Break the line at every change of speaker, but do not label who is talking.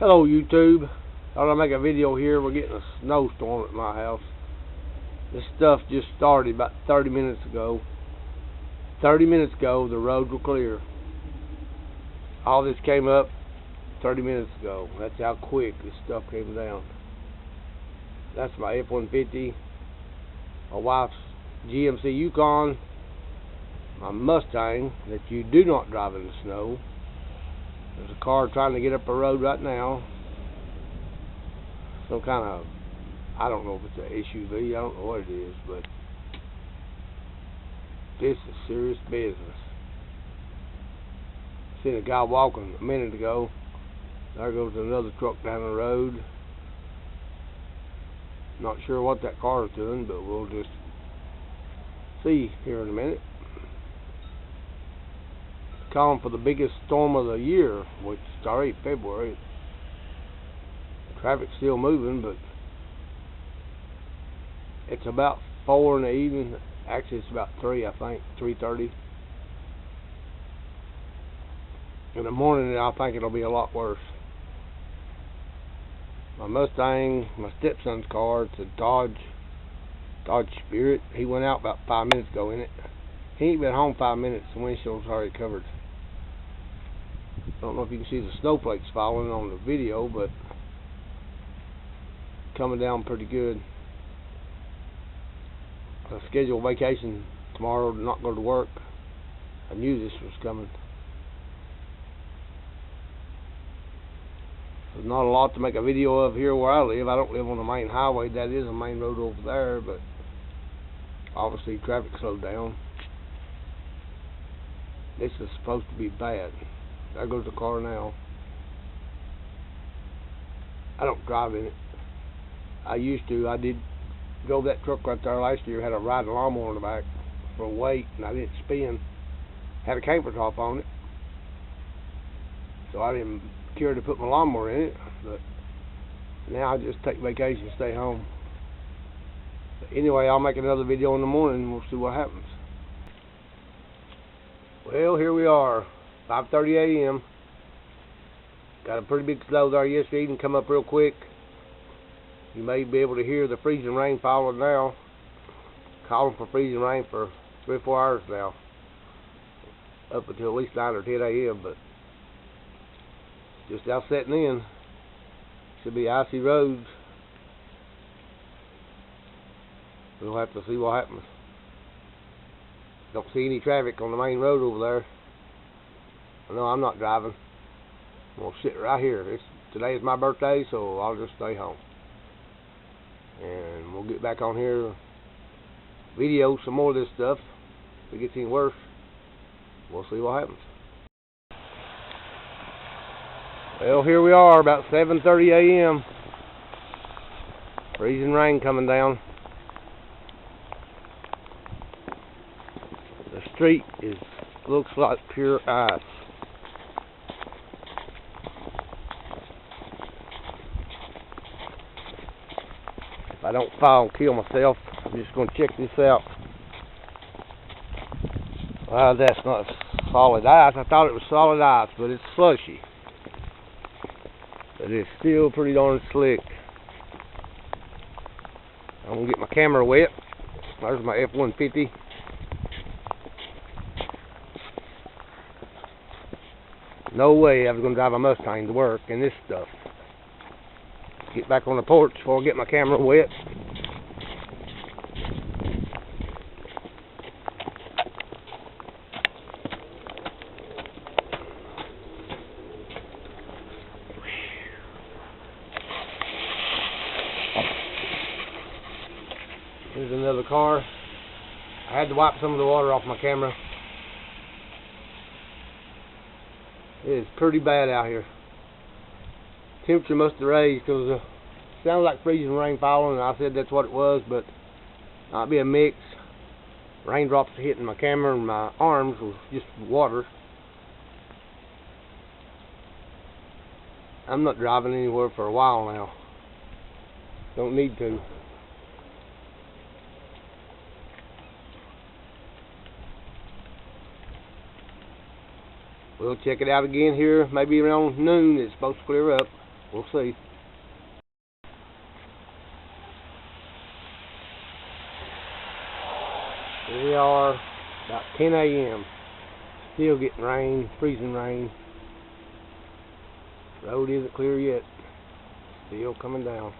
Hello YouTube. Thought I'd make a video here. We're getting a snowstorm at my house. This stuff just started about 30 minutes ago. 30 minutes ago the roads were clear. All this came up 30 minutes ago. That's how quick this stuff came down. That's my F-150, my wife's GMC Yukon, my Mustang that you do not drive in the snow. There's a car trying to get up a road right now. Some kind of, I don't know if it's an SUV, I don't know what it is, but this is serious business. Seen a guy walking a minute ago. There goes another truck down the road. Not sure what that car is doing, but we'll just see here in a minute. Calling for the biggest storm of the year, which is already February. Traffic's still moving, but it's about 4 in the evening. Actually, it's about 3, I think, 3:30. In the morning, I think it'll be a lot worse. My Mustang, my stepson's car, it's a Dodge Spirit. He went out about 5 minutes ago in it. He ain't been home 5 minutes. The windshield's already covered. I don't know if you can see the snowflakes falling on the video, but coming down pretty good. I scheduled vacation tomorrow to not go to work. I knew this was coming. There's not a lot to make a video of here where I live. I don't live on the main highway. That is a main road over there, but obviously traffic slowed down. This is supposed to be bad. There goes the car now. I don't drive in it. I used to. I did drove that truck right there last year. Had a riding lawnmower in the back for weight, and I didn't spin. Had a camper top on it, so I didn't care to put my lawnmower in it. But now I just take vacation, stay home. But anyway, I'll make another video in the morning, and we'll see what happens. Well, here we are, 5:30 a.m. Got a pretty big snow there yesterday evening, come up real quick. You may be able to hear the freezing rain falling now. Calling for freezing rain for 3 or 4 hours now. Up until at least 9 or 10 a.m., but just out setting in. Should be icy roads. We'll have to see what happens. Don't see any traffic on the main road over there. I know I'm not driving. I'm going to sit right here. Today is my birthday, so I'll just stay home. And we'll get back on here, video some more of this stuff. If it gets any worse, we'll see what happens. Well, here we are, about 7:30 a.m. Freezing rain coming down. The street looks like pure ice. If I don't fall and kill myself, I'm just going to check this out. Well, that's not solid ice. I thought it was solid ice, but it's slushy. But it's still pretty darn slick. I'm going to get my camera wet. There's my F-150. No way I was going to drive a Mustang to work in this stuff. Get back on the porch before I get my camera wet. Here's another car. I had to wipe some of the water off my camera. It is pretty bad out here. Temperature must have raised because it sounded like freezing rain falling, and I said that's what it was, but it might be a mix. Raindrops hitting my camera and my arms was just water. I'm not driving anywhere for a while now. Don't need to. We'll check it out again here, maybe around noon. It's supposed to clear up. We'll see. Here we are, about 10 a.m. Still getting rain, freezing rain. Road isn't clear yet. Still coming down.